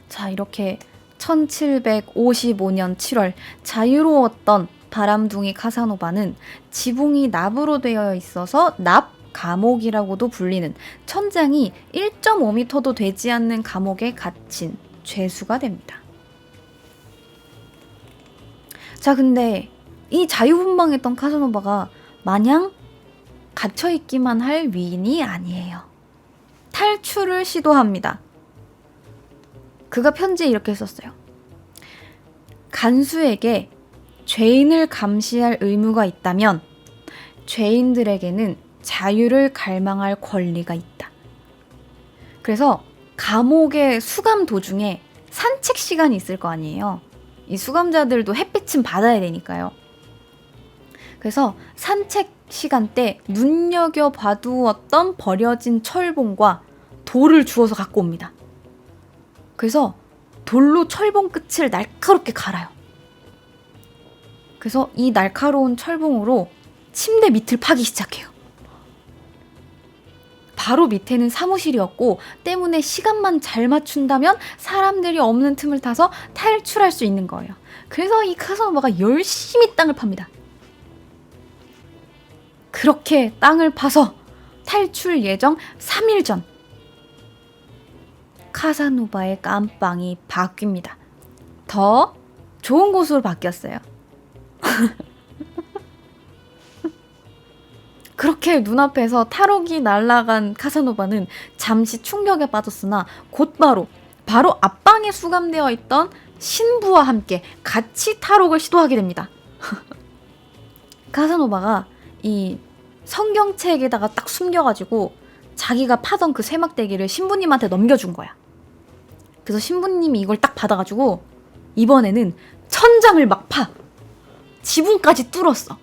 자, 이렇게 1755년 7월 자유로웠던 바람둥이 카사노바는 지붕이 납으로 되어 있어서 납 감옥이라고도 불리는 천장이 1.5m도 되지 않는 감옥에 갇힌 죄수가 됩니다. 자, 근데 이 자유분방했던 카사노바가 마냥 갇혀있기만 할 위인이 아니에요. 탈출을 시도합니다. 그가 편지에 이렇게 썼어요. 간수에게 죄인을 감시할 의무가 있다면 죄인들에게는 자유를 갈망할 권리가 있다. 그래서 감옥의 수감 도중에 산책 시간이 있을 거 아니에요. 이 수감자들도 햇빛은 받아야 되니까요. 그래서 산책 시간 때 눈여겨봐두었던 버려진 철봉과 돌을 주워서 갖고 옵니다. 그래서 돌로 철봉 끝을 날카롭게 갈아요. 그래서 이 날카로운 철봉으로 침대 밑을 파기 시작해요. 바로 밑에는 사무실이었고 때문에 시간만 잘 맞춘다면 사람들이 없는 틈을 타서 탈출할 수 있는 거예요. 그래서 이 카사노바가 열심히 땅을 팝니다. 그렇게 땅을 파서 탈출 예정 3일 전 카사노바의 깜빵이 바뀝니다. 더 좋은 곳으로 바뀌었어요. 그렇게 눈앞에서 탈옥이 날아간 카사노바는 잠시 충격에 빠졌으나 곧바로 앞방에 수감되어 있던 신부와 함께 같이 탈옥을 시도하게 됩니다. 카사노바가 이 성경책에다가 딱 숨겨가지고 자기가 파던 그 쇠막대기를 신부님한테 넘겨준 거야. 그래서 신부님이 이걸 딱 받아가지고 이번에는 천장을 막 파. 지붕까지 뚫었어.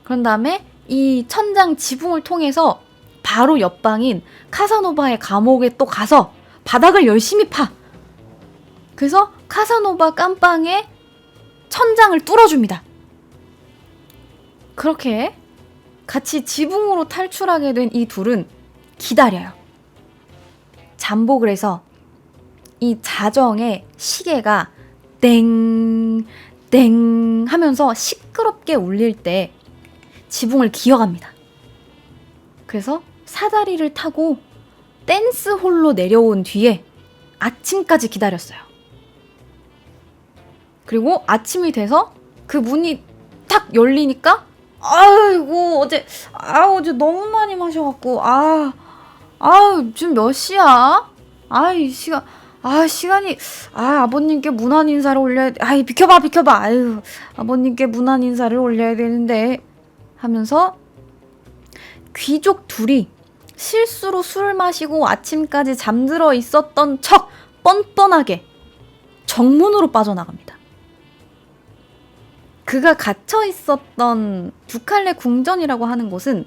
그런 다음에 이 천장 지붕을 통해서 바로 옆방인 카사노바의 감옥에 또 가서 바닥을 열심히 파. 그래서 카사노바 깜빵의 천장을 뚫어줍니다. 그렇게 같이 지붕으로 탈출하게 된 이 둘은 기다려요. 잠복을 해서 이 자정의 시계가 땡, 땡 하면서 시끄럽게 울릴 때 지붕을 기어갑니다. 그래서 사다리를 타고 댄스홀로 내려온 뒤에 아침까지 기다렸어요. 그리고 아침이 돼서 그 문이 탁 열리니까 아이고 어제 너무 많이 마셔갖고 지금 몇 시야? 시간이 아버님께 문안 인사를 올려야 돼. 비켜봐 아버님께 문안 인사를 올려야 되는데 하면서 귀족 둘이 실수로 술을 마시고 아침까지 잠들어 있었던 척 뻔뻔하게 정문으로 빠져나갑니다. 그가 갇혀 있었던 두칼레 궁전이라고 하는 곳은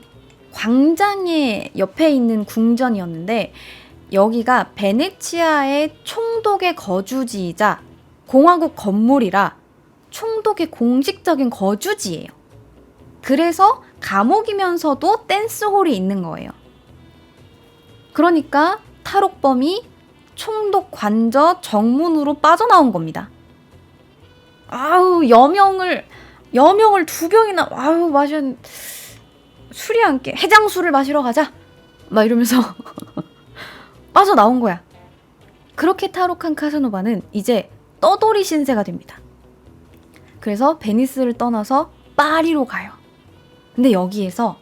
광장의 옆에 있는 궁전이었는데 여기가 베네치아의 총독의 거주지이자 공화국 건물이라 총독의 공식적인 거주지예요. 그래서 감옥이면서도 댄스홀이 있는 거예요. 그러니까 탈옥범이 총독 관저 정문으로 빠져나온 겁니다. 여명을 2병이나 마셨는데 술이 안 깨. 해장술을 마시러 가자. 막 이러면서 빠져나온 거야. 그렇게 탈옥한 카사노바는 이제 떠돌이 신세가 됩니다. 그래서 베니스를 떠나서 파리로 가요. 근데 여기에서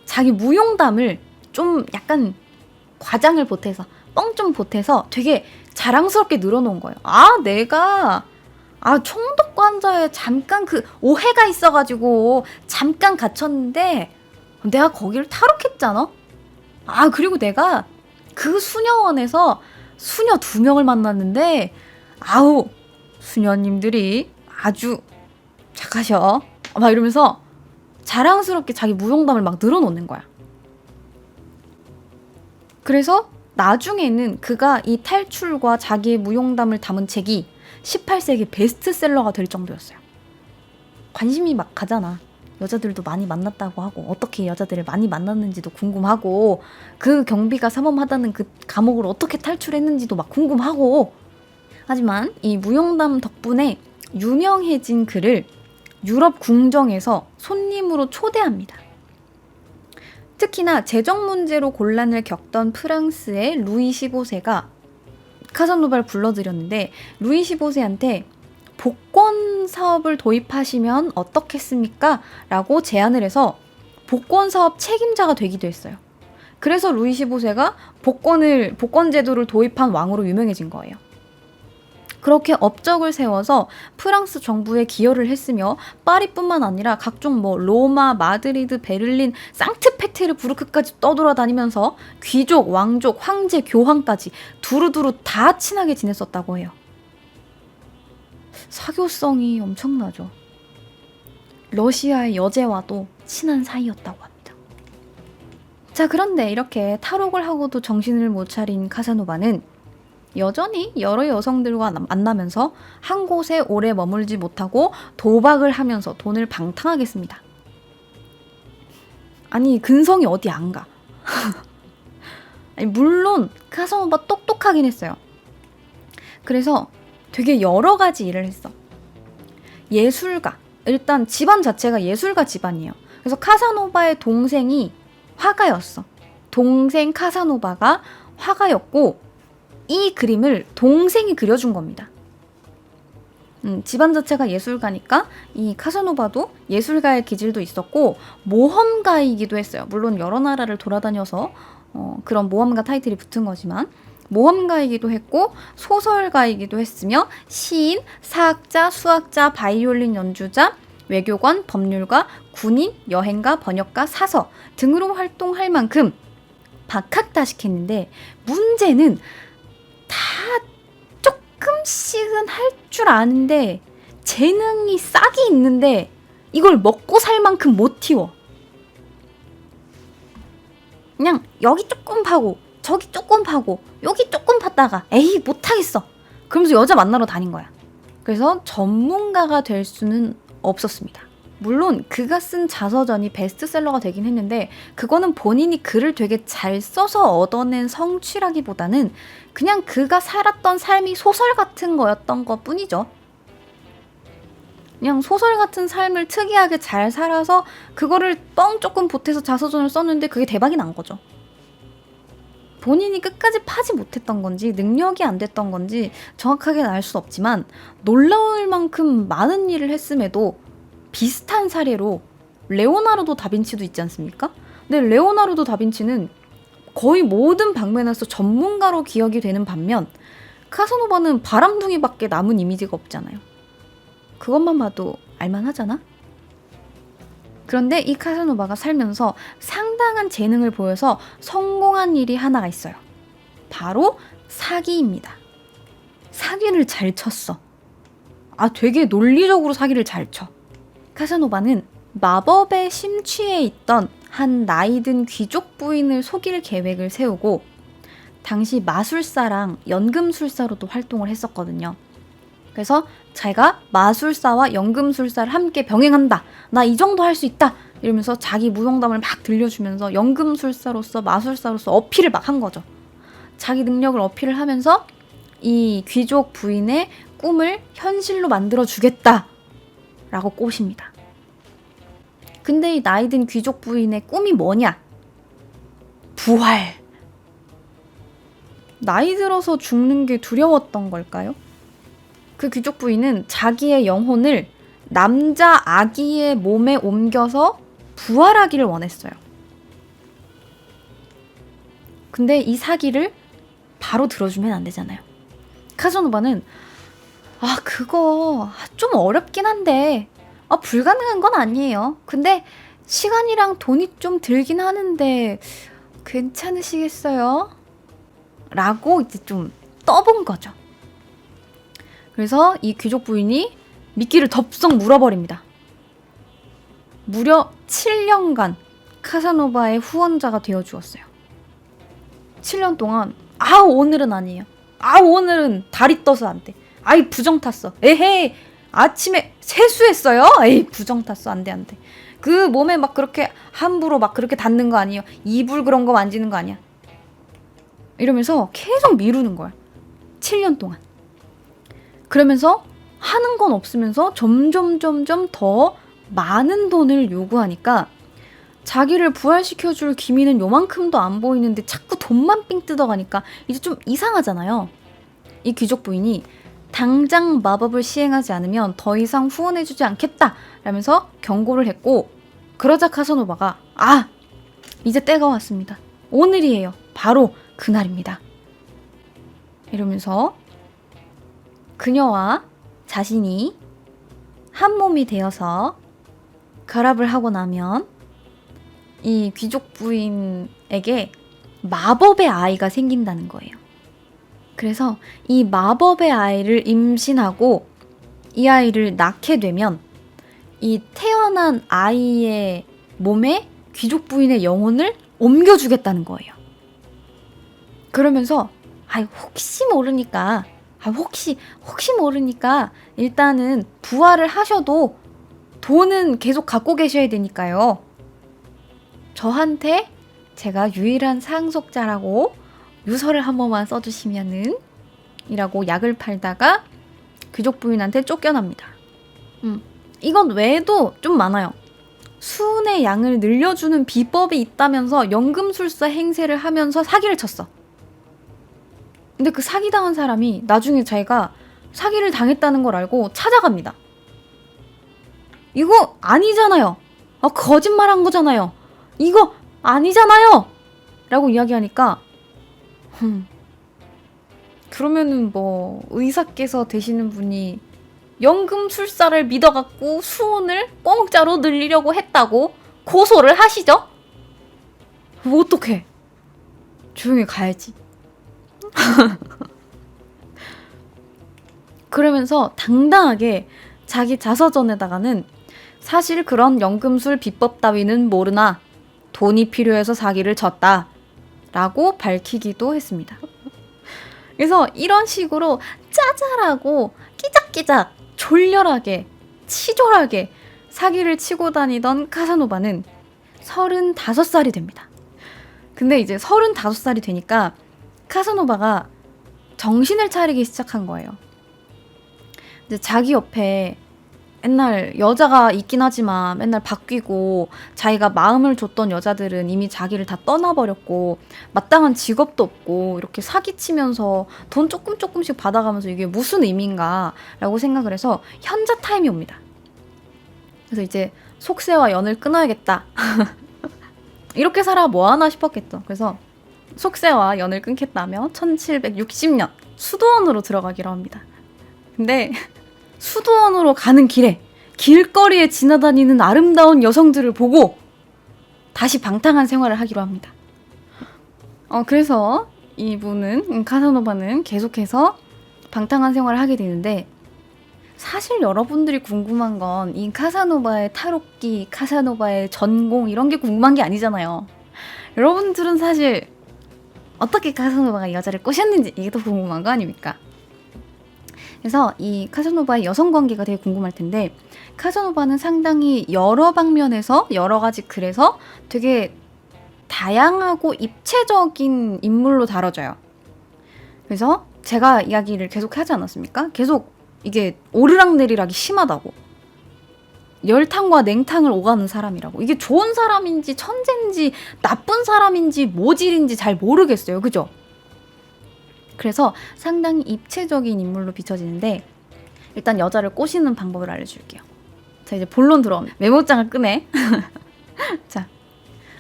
자기 무용담을 좀 약간 과장을 보태서 뻥 좀 보태서 되게 자랑스럽게 늘어놓은 거예요. 내가 총독 관저에 잠깐 그 오해가 있어가지고 잠깐 갇혔는데 내가 거기를 탈옥했잖아. 그리고 내가 그 수녀원에서 수녀 2명을 만났는데 수녀님들이 아주 착하셔. 막 이러면서 자랑스럽게 자기 무용담을 막 늘어놓는 거야. 그래서 나중에는 그가 이 탈출과 자기의 무용담을 담은 책이 18세기 베스트셀러가 될 정도였어요. 관심이 막 가잖아. 여자들도 많이 만났다고 하고 어떻게 여자들을 많이 만났는지도 궁금하고 그 경비가 삼엄하다는 그 감옥을 어떻게 탈출했는지도 막 궁금하고. 하지만 이 무용담 덕분에 유명해진 그를 유럽 궁정에서 손님으로 초대합니다. 특히나 재정 문제로 곤란을 겪던 프랑스의 루이 15세가 카사노바를 불러들였는데 루이 15세한테 복권 사업을 도입하시면 어떻겠습니까? 라고 제안을 해서 복권 사업 책임자가 되기도 했어요. 그래서 루이 15세가 복권 제도를 도입한 왕으로 유명해진 거예요. 그렇게 업적을 세워서 프랑스 정부에 기여를 했으며 파리뿐만 아니라 각종 로마, 마드리드, 베를린, 상트페테르부르크까지 떠돌아다니면서 귀족, 왕족, 황제, 교황까지 두루두루 다 친하게 지냈었다고 해요. 사교성이 엄청나죠. 러시아의 여제와도 친한 사이였다고 합니다. 자, 그런데 이렇게 탈옥을 하고도 정신을 못 차린 카사노바는 여전히 여러 여성들과 만나면서 한 곳에 오래 머물지 못하고 도박을 하면서 돈을 방탕하게 씁니다. 아니, 근성이 어디 안 가. 아니, 물론 카사노바 똑똑하긴 했어요. 그래서 되게 여러 가지 일을 했어. 예술가. 일단 집안 자체가 예술가 집안이에요. 그래서 카사노바의 동생이 화가였어. 동생 카사노바가 화가였고 이 그림을 동생이 그려준 겁니다. 집안 자체가 예술가니까 이 카사노바도 예술가의 기질도 있었고 모험가이기도 했어요. 물론 여러 나라를 돌아다녀서 그런 모험가 타이틀이 붙은 거지만 모험가이기도 했고 소설가이기도 했으며 시인, 사학자, 수학자, 바이올린 연주자, 외교관, 법률가, 군인, 여행가, 번역가, 사서 등으로 활동할 만큼 박학다식했는데 문제는 다 조금씩은 할 줄 아는데 재능이 싹이 있는데 이걸 먹고 살 만큼 못 튀워. 그냥 여기 조금 파고 저기 조금 파고 여기 조금 팠다가 에이 못하겠어 그러면서 여자 만나러 다닌 거야. 그래서 전문가가 될 수는 없었습니다. 물론 그가 쓴 자서전이 베스트셀러가 되긴 했는데 그거는 본인이 글을 되게 잘 써서 얻어낸 성취라기보다는 그냥 그가 살았던 삶이 소설 같은 거였던 것 뿐이죠. 그냥 소설 같은 삶을 특이하게 잘 살아서 그거를 뻥 조금 보태서 자서전을 썼는데 그게 대박이 난 거죠. 본인이 끝까지 파지 못했던 건지 능력이 안 됐던 건지 정확하게는 알 수 없지만 놀라울 만큼 많은 일을 했음에도 비슷한 사례로 레오나르도 다빈치도 있지 않습니까? 근데 레오나르도 다빈치는 거의 모든 방면에서 전문가로 기억이 되는 반면 카사노바는 바람둥이밖에 남은 이미지가 없잖아요. 그것만 봐도 알만하잖아? 그런데 이 카사노바가 살면서 상당한 재능을 보여서 성공한 일이 하나가 있어요. 바로 사기입니다. 사기를 잘 쳤어. 되게 논리적으로 사기를 잘 쳐. 카사노바는 마법에 심취해 있던 한 나이든 귀족 부인을 속일 계획을 세우고 당시 마술사랑 연금술사로도 활동을 했었거든요. 그래서 자기가 마술사와 연금술사를 함께 병행한다. 나 이 정도 할 수 있다. 이러면서 자기 무용담을 막 들려주면서 연금술사로서 마술사로서 어필을 막 한 거죠. 자기 능력을 어필을 하면서 이 귀족 부인의 꿈을 현실로 만들어주겠다 라고 꼬십니다. 근데 이 나이든 귀족 부인의 꿈이 뭐냐? 부활. 나이 들어서 죽는 게 두려웠던 걸까요? 그 귀족 부인은 자기의 영혼을 남자 아기의 몸에 옮겨서 부활하기를 원했어요. 근데 이 사기를 바로 들어주면 안 되잖아요. 카사노바는 그거 좀 어렵긴 한데 불가능한 건 아니에요. 근데 시간이랑 돈이 좀 들긴 하는데 괜찮으시겠어요? 라고 이제 좀 떠본 거죠. 그래서 이 귀족 부인이 미끼를 덥석 물어버립니다. 무려 7년간 카사노바의 후원자가 되어주었어요. 7년 동안 오늘은 아니에요. 오늘은 달이 떠서 안 돼. 부정 탔어. 에헤이 아침에 세수했어요? 에이 부정 탔어. 안 돼. 그 몸에 막 그렇게 함부로 막 그렇게 닿는 거 아니에요. 이불 그런 거 만지는 거 아니야. 이러면서 계속 미루는 거야. 7년 동안. 그러면서 하는 건 없으면서 점점 더 많은 돈을 요구하니까 자기를 부활시켜줄 기미는 요만큼도 안 보이는데 자꾸 돈만 삥 뜯어가니까 이제 좀 이상하잖아요. 이 귀족 부인이 당장 마법을 시행하지 않으면 더 이상 후원해주지 않겠다 라면서 경고를 했고, 그러자 카사노바가 이제 때가 왔습니다. 오늘이에요. 바로 그날입니다. 이러면서 그녀와 자신이 한 몸이 되어서 결합을 하고 나면 이 귀족 부인에게 마법의 아이가 생긴다는 거예요. 그래서 이 마법의 아이를 임신하고 이 아이를 낳게 되면 이 태어난 아이의 몸에 귀족 부인의 영혼을 옮겨주겠다는 거예요. 그러면서 혹시 모르니까 일단은 부활을 하셔도 돈은 계속 갖고 계셔야 되니까요. 저한테 제가 유일한 상속자라고 유서를 한 번만 써주시면은 이라고 약을 팔다가 귀족 부인한테 쫓겨납니다. 이건 외에도 좀 많아요. 수은의 양을 늘려주는 비법이 있다면서 연금술사 행세를 하면서 사기를 쳤어. 근데 그 사기당한 사람이 나중에 자기가 사기를 당했다는 걸 알고 찾아갑니다. 이거 아니잖아요. 거짓말한 거잖아요. 이거 아니잖아요. 라고 이야기하니까 그러면은 뭐 의사께서 되시는 분이 연금술사를 믿어갖고 수은을 공짜로 늘리려고 했다고 고소를 하시죠? 뭐 어떡해. 조용히 가야지. 그러면서 당당하게 자기 자서전에다가는 사실 그런 연금술 비법 따위는 모르나 돈이 필요해서 사기를 쳤다 라고 밝히기도 했습니다. 그래서 이런 식으로 짜잘하고 끼작끼작 졸렬하게 치졸하게 사기를 치고 다니던 카사노바는 35살이 됩니다. 근데 이제 35살이 되니까 카사노바가 정신을 차리기 시작한 거예요. 이제 자기 옆에 옛날 여자가 있긴 하지만 맨날 바뀌고 자기가 마음을 줬던 여자들은 이미 자기를 다 떠나버렸고 마땅한 직업도 없고 이렇게 사기치면서 돈 조금씩 받아가면서 이게 무슨 의미인가 라고 생각을 해서 현자 타임이 옵니다. 그래서 이제 속세와 연을 끊어야겠다. 이렇게 살아 뭐하나 싶었겠죠. 그래서 속세와 연을 끊겠다며 1760년 수도원으로 들어가기로 합니다. 근데 수도원으로 가는 길에 길거리에 지나다니는 아름다운 여성들을 보고 다시 방탕한 생활을 하기로 합니다. 그래서 이분은 카사노바는 계속해서 방탕한 생활을 하게 되는데, 사실 여러분들이 궁금한 건 이 카사노바의 탈옥기, 카사노바의 전공 이런 게 궁금한 게 아니잖아요. 여러분들은 사실 어떻게 카사노바가 여자를 꼬셨는지 이게 더 궁금한 거 아닙니까? 그래서 이 카사노바의 여성 관계가 되게 궁금할 텐데, 카사노바는 상당히 여러 방면에서 여러 가지 글에서 되게 다양하고 입체적인 인물로 다뤄져요. 그래서 제가 이야기를 계속 하지 않았습니까? 계속 이게 오르락내리락이 심하다고. 열탕과 냉탕을 오가는 사람이라고. 이게 좋은 사람인지 천재인지 나쁜 사람인지 모질인지 잘 모르겠어요. 그죠? 그래서 상당히 입체적인 인물로 비춰지는데, 일단 여자를 꼬시는 방법을 알려줄게요. 자, 이제 본론 들어옵니다. 메모장을 끄네. 자,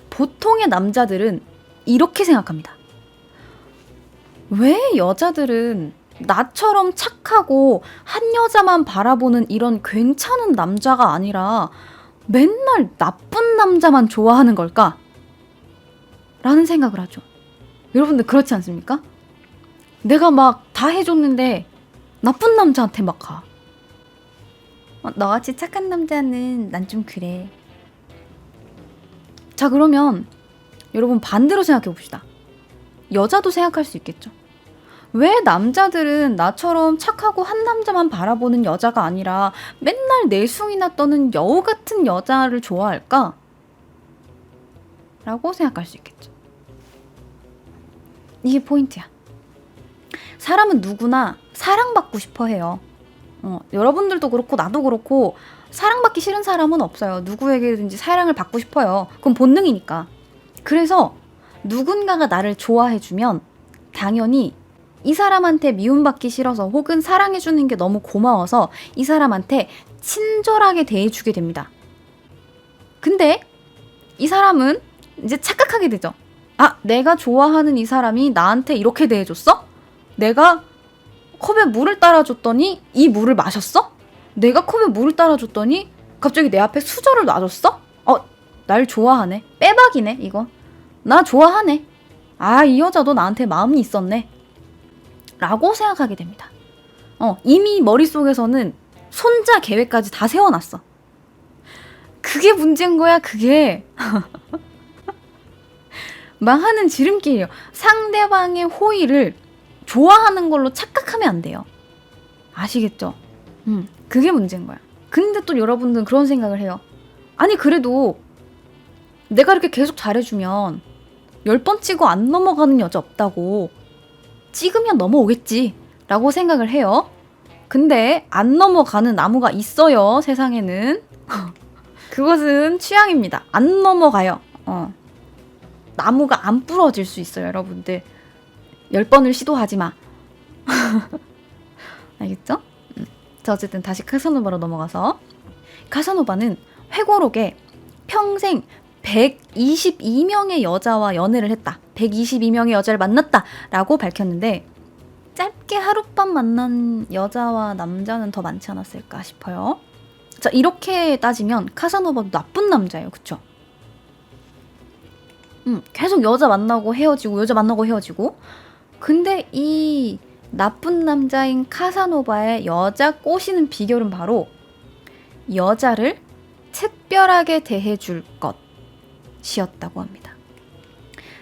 보통의 남자들은 이렇게 생각합니다. 왜 여자들은 나처럼 착하고 한 여자만 바라보는 이런 괜찮은 남자가 아니라 맨날 나쁜 남자만 좋아하는 걸까? 라는 생각을 하죠. 여러분들 그렇지 않습니까? 내가 막 다 해줬는데 나쁜 남자한테 막 가. 너같이 착한 남자는 난 좀 그래. 자, 그러면 여러분 반대로 생각해 봅시다. 여자도 생각할 수 있겠죠. 왜 남자들은 나처럼 착하고 한 남자만 바라보는 여자가 아니라 맨날 내숭이나 떠는 여우 같은 여자를 좋아할까? 라고 생각할 수 있겠죠. 이게 포인트야. 사람은 누구나 사랑받고 싶어 해요. 여러분들도 그렇고 나도 그렇고 사랑받기 싫은 사람은 없어요. 누구에게든지 사랑을 받고 싶어요. 그건 본능이니까. 그래서 누군가가 나를 좋아해주면 당연히 이 사람한테 미움받기 싫어서 혹은 사랑해주는 게 너무 고마워서 이 사람한테 친절하게 대해주게 됩니다. 근데 이 사람은 이제 착각하게 되죠. 아, 내가 좋아하는 이 사람이 나한테 이렇게 대해줬어? 내가 컵에 물을 따라줬더니 이 물을 마셨어? 내가 컵에 물을 따라줬더니 갑자기 내 앞에 수저를 놔줬어? 날 좋아하네. 빼박이네 이거. 나 좋아하네. 아, 이 여자도 나한테 마음이 있었네. 라고 생각하게 됩니다. 이미 머릿속에서는 손자 계획까지 다 세워놨어. 그게 문제인 거야, 그게. 망하는 지름길이에요. 상대방의 호의를 좋아하는 걸로 착각하면 안 돼요. 아시겠죠? 그게 문제인 거야. 근데 또 여러분들은 그런 생각을 해요. 아니, 그래도 내가 이렇게 계속 잘해주면 10번 치고 안 넘어가는 여자 없다고. 찍으면 넘어오겠지 라고 생각을 해요. 근데 안 넘어가는 나무가 있어요, 세상에는. 그것은 취향입니다. 안 넘어가요. 나무가 안 부러질 수 있어요, 여러분들. 10번을 시도하지 마. 알겠죠? 자, 어쨌든 다시 카사노바로 넘어가서, 카사노바는 회고록에 평생 122명의 여자와 연애를 했다. 122명의 여자를 만났다 라고 밝혔는데, 짧게 하룻밤 만난 여자와 남자는 더 많지 않았을까 싶어요. 자, 이렇게 따지면 카사노바도 나쁜 남자예요. 그쵸? 계속 여자 만나고 헤어지고 여자 만나고 헤어지고. 근데 이 나쁜 남자인 카사노바의 여자 꼬시는 비결은 바로 여자를 특별하게 대해줄 것이었다고 합니다.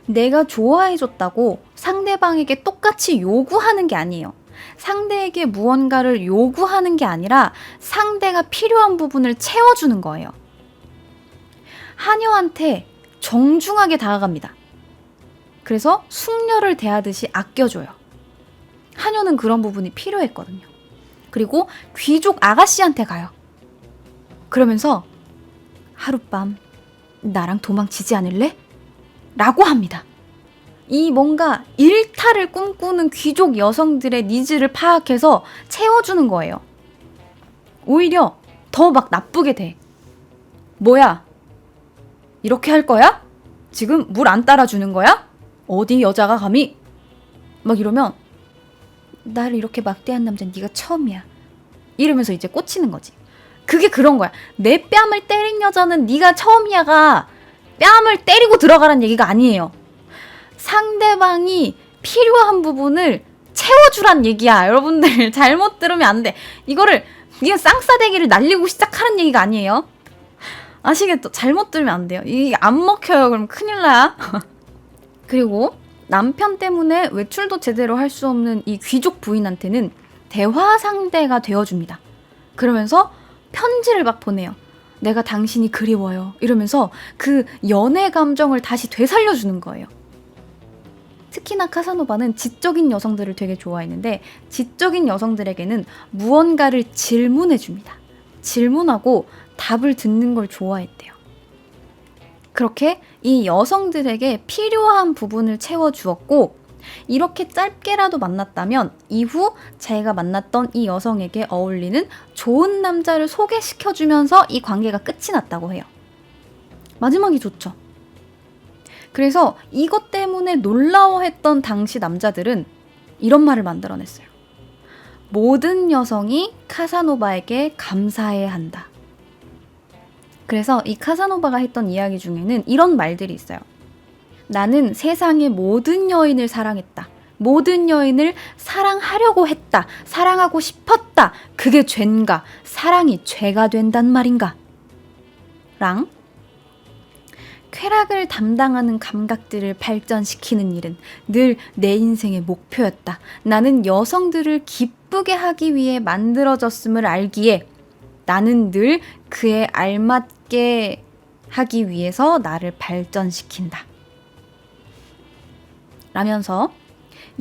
내가 좋아해줬다고 상대방에게 똑같이 요구하는 게 아니에요. 상대에게 무언가를 요구하는 게 아니라 상대가 필요한 부분을 채워주는 거예요. 하녀한테 정중하게 다가갑니다. 그래서 숙녀를 대하듯이 아껴줘요. 하녀는 그런 부분이 필요했거든요. 그리고 귀족 아가씨한테 가요. 그러면서 하룻밤 나랑 도망치지 않을래? 라고 합니다. 이 뭔가 일탈을 꿈꾸는 귀족 여성들의 니즈를 파악해서 채워주는 거예요. 오히려 더 막 나쁘게 돼. 뭐야? 이렇게 할 거야? 지금 물 안 따라주는 거야? 어디 여자가 감히? 막 이러면 나를 이렇게 막대한 남자는 네가 처음이야. 이러면서 이제 꽂히는 거지. 그게 그런 거야. 내 뺨을 때린 여자는 네가 처음이야가 뺨을 때리고 들어가란 얘기가 아니에요. 상대방이 필요한 부분을 채워주란 얘기야. 여러분들 잘못 들으면 안 돼. 이거를 네가 쌍싸대기를 날리고 시작하는 얘기가 아니에요. 아시겠죠? 잘못 들으면 안 돼요. 이게 안 먹혀요. 그럼 큰일 나요. 그리고 남편 때문에 외출도 제대로 할 수 없는 이 귀족 부인한테는 대화 상대가 되어줍니다. 그러면서 편지를 막 보내요. 내가 당신이 그리워요. 이러면서 그 연애 감정을 다시 되살려주는 거예요. 특히나 카사노바는 지적인 여성들을 되게 좋아했는데 지적인 여성들에게는 무언가를 질문해줍니다. 질문하고 답을 듣는 걸 좋아했대요. 그렇게 이 여성들에게 필요한 부분을 채워주었고 이렇게 짧게라도 만났다면 이후 자기가 만났던 이 여성에게 어울리는 좋은 남자를 소개시켜주면서 이 관계가 끝이 났다고 해요. 마지막이 좋죠. 그래서 이것 때문에 놀라워했던 당시 남자들은 이런 말을 만들어냈어요. 모든 여성이 카사노바에게 감사해야 한다. 그래서 이 카사노바가 했던 이야기 중에는 이런 말들이 있어요. 나는 세상의 모든 여인을 사랑했다. 모든 여인을 사랑하려고 했다. 사랑하고 싶었다. 그게 죄인가? 사랑이 죄가 된단 말인가? 랑 쾌락을 담당하는 감각들을 발전시키는 일은 늘 내 인생의 목표였다. 나는 여성들을 기쁘게 하기 위해 만들어졌음을 알기에 나는 늘 그에 알맞게 하기 위해서 나를 발전시킨다. 라면서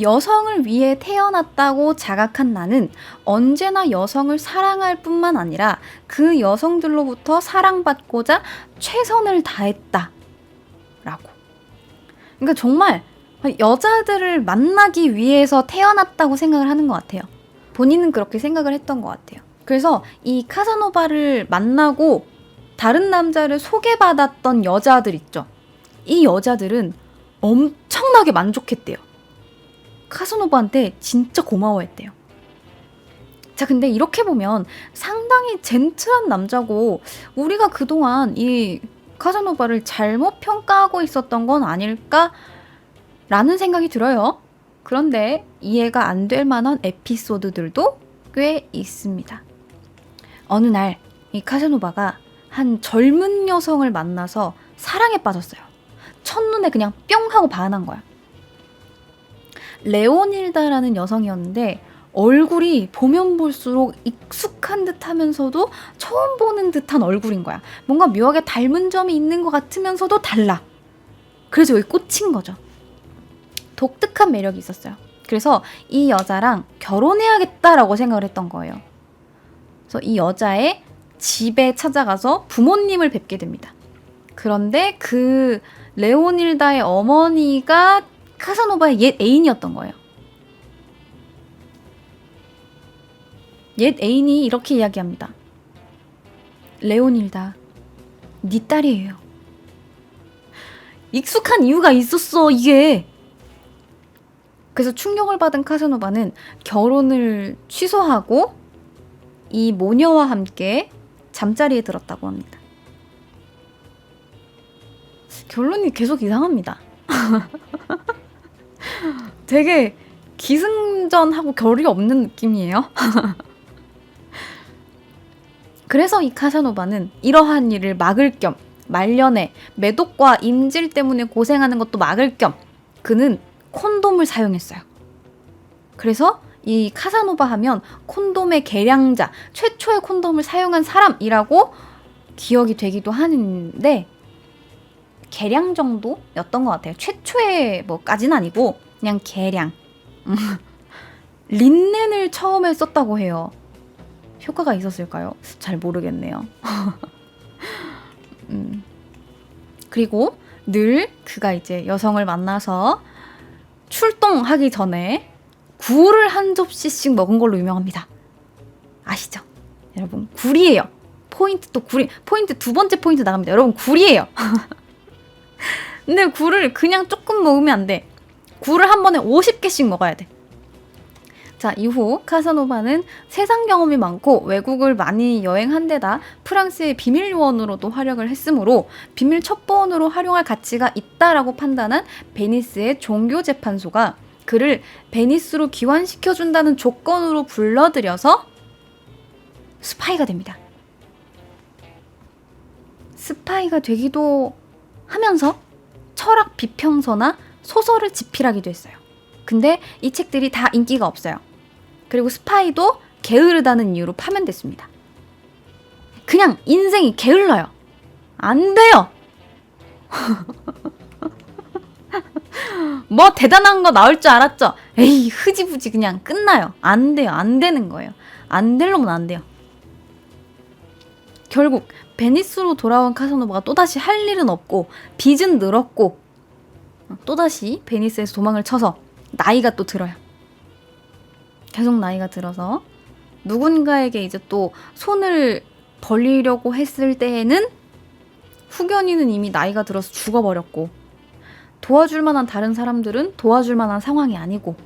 여성을 위해 태어났다고 자각한 나는 언제나 여성을 사랑할 뿐만 아니라 그 여성들로부터 사랑받고자 최선을 다했다. 라고. 그러니까 정말 여자들을 만나기 위해서 태어났다고 생각을 하는 것 같아요. 본인은 그렇게 생각을 했던 것 같아요. 그래서 이 카사노바를 만나고 다른 남자를 소개받았던 여자들 있죠. 이 여자들은 엄청나게 만족했대요. 카사노바한테 진짜 고마워했대요. 자, 근데 이렇게 보면 상당히 젠틀한 남자고 우리가 그동안 이 카사노바를 잘못 평가하고 있었던 건 아닐까라는 생각이 들어요. 그런데 이해가 안 될 만한 에피소드들도 꽤 있습니다. 어느 날 이 카사노바가 한 젊은 여성을 만나서 사랑에 빠졌어요. 첫눈에 그냥 뿅 하고 반한 거야. 레오닐다라는 여성이었는데 얼굴이 보면 볼수록 익숙한 듯 하면서도 처음 보는 듯한 얼굴인 거야. 뭔가 묘하게 닮은 점이 있는 것 같으면서도 달라. 그래서 여기 꽂힌 거죠. 독특한 매력이 있었어요. 그래서 이 여자랑 결혼해야겠다라고 생각을 했던 거예요. 그래서 이 여자의 집에 찾아가서 부모님을 뵙게 됩니다. 그런데 그 레오닐다의 어머니가 카사노바의 옛 애인이었던 거예요. 옛 애인이 이렇게 이야기합니다. 레오닐다, 네 딸이에요. 익숙한 이유가 있었어, 이게. 그래서 충격을 받은 카사노바는 결혼을 취소하고 이 모녀와 함께 잠자리에 들었다고 합니다. 결론이 계속 이상합니다. 되게 기승전하고 결이 없는 느낌이에요. 그래서 이 카사노바는 이러한 일을 막을 겸 말년에 매독과 임질 때문에 고생하는 것도 막을 겸 그는 콘돔을 사용했어요. 그래서 이 카사노바 하면 콘돔의 개량자, 최초의 콘돔을 사용한 사람이라고 기억이 되기도 하는데 개량 정도였던 것 같아요. 최초의 뭐까지는 아니고 그냥 개량. 린넨을 처음에 썼다고 해요. 효과가 있었을까요? 잘 모르겠네요. 그리고 늘 그가 이제 여성을 만나서 출동하기 전에 굴을 한 접시씩 먹은 걸로 유명합니다. 아시죠? 여러분, 굴이에요. 포인트 두 번째 포인트 나갑니다. 여러분, 굴이에요. 근데 굴을 그냥 조금 먹으면 안 돼. 굴을 한 번에 50개씩 먹어야 돼. 자, 이후 카사노바는 세상 경험이 많고 외국을 많이 여행한 데다 프랑스의 비밀 요원으로도 활약을 했으므로 비밀 첩보원으로 활용할 가치가 있다라고 판단한 베니스의 종교재판소가 그를 베니스로 귀환시켜준다는 조건으로 불러들여서 스파이가 됩니다. 스파이가 되기도 하면서 철학 비평서나 소설을 집필하기도 했어요. 근데 이 책들이 다 인기가 없어요. 그리고 스파이도 게으르다는 이유로 파면됐습니다. 그냥 인생이 게을러요. 안 돼요. 뭐 대단한 거 나올 줄 알았죠? 에이, 흐지부지 그냥 끝나요. 안 돼요. 안 되는 거예요. 안 될 놈은 안 돼요. 결국 베니스로 돌아온 카사노바가 또다시 할 일은 없고 빚은 늘었고 또다시 베니스에서 도망을 쳐서 나이가 또 들어요. 계속 나이가 들어서 누군가에게 이제 또 손을 벌리려고 했을 때에는 후견인은 이미 나이가 들어서 죽어버렸고 도와줄 만한 다른 사람들은 도와줄 만한 상황이 아니고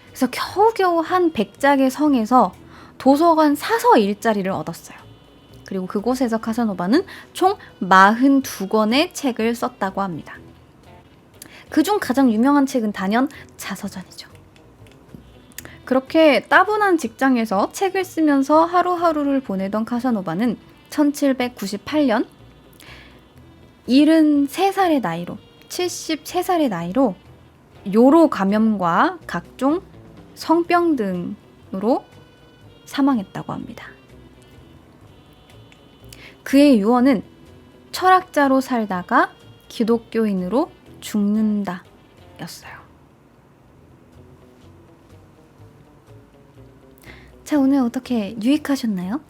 그래서 겨우겨우 한 백작의 성에서 도서관 사서 일자리를 얻었어요. 그리고 그곳에서 카사노바는 총 42권의 책을 썼다고 합니다. 그중 가장 유명한 책은 단연 자서전이죠. 그렇게 따분한 직장에서 책을 쓰면서 하루하루를 보내던 카사노바는 1798년 73살의 나이로 73살의 나이로 요로 감염과 각종 성병 등으로 사망했다고 합니다. 그의 유언은 철학자로 살다가 기독교인으로 죽는다 였어요. 자, 오늘 어떻게 유익하셨나요?